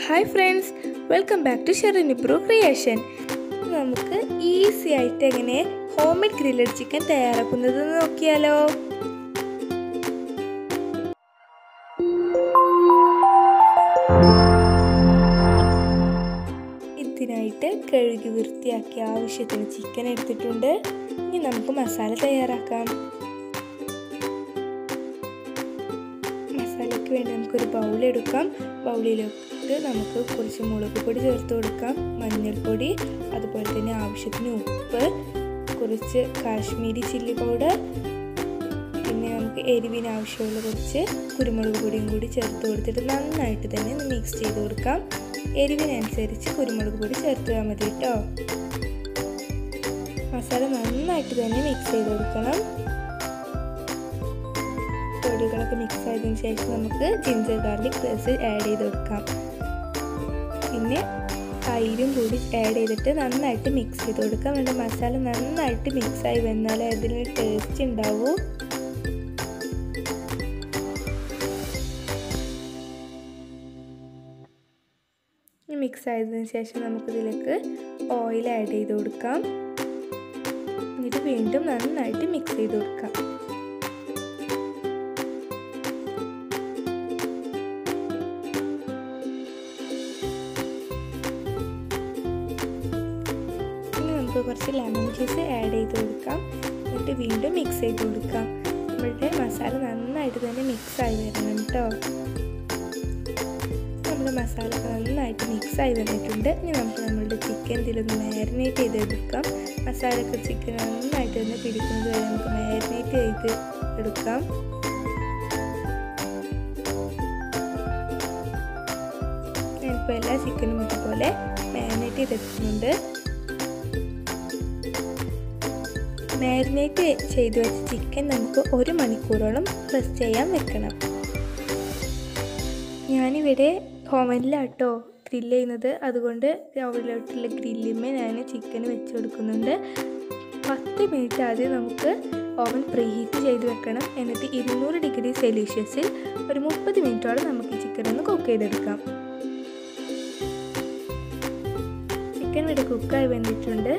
Hi friends, welcome back to Sherin Ibru Creation. നമുക്ക് easy ആയിട്ട് എങ്ങനെ ഹോംമേഡ് ഗ്രില്ലഡ് ചിക്കൻ തയ്യാറാക്കുന്നത് നോക്കിയാലോ. ഇതിനായിട്ട് കഴുകി വൃത്തിയാക്കി ആവശ്യത്തിന് ചിക്കൻ എടുത്തിട്ടുണ്ട്. ഇനി നമുക്ക് മസാല തയ്യാറാക്കാം. മസാലയ്ക്ക് വേണ്ടി നമുക്കൊരു ബൗൾ എടുക്കാം. ബൗളിലേക്ക് നമുക്ക് കുറച്ച് മുളക് പൊടി ചേർത്ത് കൊടുക്കാം, മഞ്ഞൾപ്പൊടി, അതുപോലെ തന്നെ ആവശ്യത്തിന് ഉപ്പ്, കുറച്ച് കാശ്മീരി ചില്ലി പൗഡർ, പിന്നെ നമുക്ക് എരിവിന് ആവശ്യമുള്ള കുറച്ച് കുരുമുളക് പൊടിയും കൂടി ചേർത്ത് കൊടുത്തിട്ട് നന്നായിട്ട് തന്നെ മിക്സ് ചെയ്ത് കൊടുക്കാം. എരിവിനനുസരിച്ച് കുരുമുളക് പൊടി ചേർത്താൽ മതി കേട്ടോ. മസാല നന്നായിട്ട് തന്നെ മിക്സ് ചെയ്ത് കൊടുക്കണം. പൊടികളൊക്കെ മിക്സ് ആയതിനു ശേഷം നമുക്ക് ജിഞ്ചർ ഗാർലിക് പേസ്റ്റ് ആഡ് ചെയ്ത് കൊടുക്കാം. പിന്നെ തൈരും കൂടി ആഡ് ചെയ്തിട്ട് നന്നായിട്ട് മിക്സ് ചെയ്ത് കൊടുക്കാം. വേണ്ട മസാല നന്നായിട്ട് മിക്സായി വന്നാലേ അതിന് ടേസ്റ്റ് ഉണ്ടാവൂ. മിക്സ് ആയതിനു ശേഷം നമുക്കിതിലേക്ക് ഓയിൽ ആഡ് ചെയ്ത് കൊടുക്കാം. എന്നിട്ട് വീണ്ടും നന്നായിട്ട് മിക്സ് ചെയ്ത് കൊടുക്കാം. കുറച്ച് ലെമൺ ജ്യൂസ് ആഡ് ചെയ്ത് കൊടുക്കാം. എന്നിട്ട് വീണ്ടും മിക്സ് ചെയ്ത് കൊടുക്കാം. നമ്മളുടെ മസാല നന്നായിട്ട് തന്നെ മിക്സായി വരണം കേട്ടോ. നമ്മുടെ മസാല നന്നായിട്ട് മിക്സായി വന്നിട്ടുണ്ട്. ഇനി നമുക്ക് നമ്മളുടെ ചിക്കൻ ഇതിലൊന്ന് മാരിനേറ്റ് ചെയ്തെടുക്കാം. മസാലയൊക്കെ ചിക്കൻ നന്നായിട്ട് തന്നെ പിടിക്കുന്നത് വരെ നമുക്ക് മാരിനേറ്റ് ചെയ്ത് എടുക്കാം. ഞാനിപ്പോൾ എല്ലാ ചിക്കനും ഇതുപോലെ മാരിനേറ്റ് ചെയ്തെടുക്കുന്നുണ്ട്. മാരിനേറ്റ് ചെയ്ത് വെച്ച ചിക്കൻ നമുക്ക് 1 മണിക്കൂറോളം റെസ്റ്റ് ചെയ്യാൻ വെക്കണം. ഞാനിവിടെ ഓവനിലാട്ടോ ഗ്രില്ല് ചെയ്യുന്നത്, അതുകൊണ്ട് ഓവനിലോട്ടുള്ള ഗ്രില്ലിന്മേൽ ഞാൻ ചിക്കൻ വെച്ച് കൊടുക്കുന്നുണ്ട്. 10 മിനിറ്റ് ആദ്യം നമുക്ക് ഓവൻ പ്രീഹീറ്റ് ചെയ്ത് വെക്കണം. എന്നിട്ട് 200 ഡിഗ്രി സെൽഷ്യസിൽ ഒരു 30 മിനിറ്റോളം നമുക്ക് ചിക്കൻ ഒന്ന് കുക്ക് ചെയ്തെടുക്കാം. ചിക്കൻ ഇവിടെ കുക്കായി വന്നിട്ടുണ്ട്.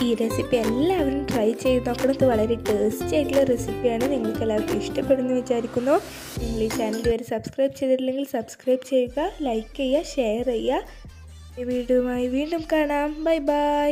ഈ റെസിപ്പി എല്ലാവരും ട്രൈ ചെയ്ത് നോക്കണം. ഇത് വളരെ ടേസ്റ്റി ആയിട്ടുള്ള റെസിപ്പിയാണ്. നിങ്ങൾക്ക് എല്ലാവർക്കും ഇഷ്ടപ്പെടുന്നു വിചാരിക്കുന്നു. നിങ്ങൾ ഈ ചാനൽ വരെ സബ്സ്ക്രൈബ് ചെയ്തിട്ടില്ലെങ്കിൽ സബ്സ്ക്രൈബ് ചെയ്യുക, ലൈക്ക് ചെയ്യുക, ഷെയർ ചെയ്യുക. ഈ വീഡിയോയുമായി വീണ്ടും കാണാം. Bye bye.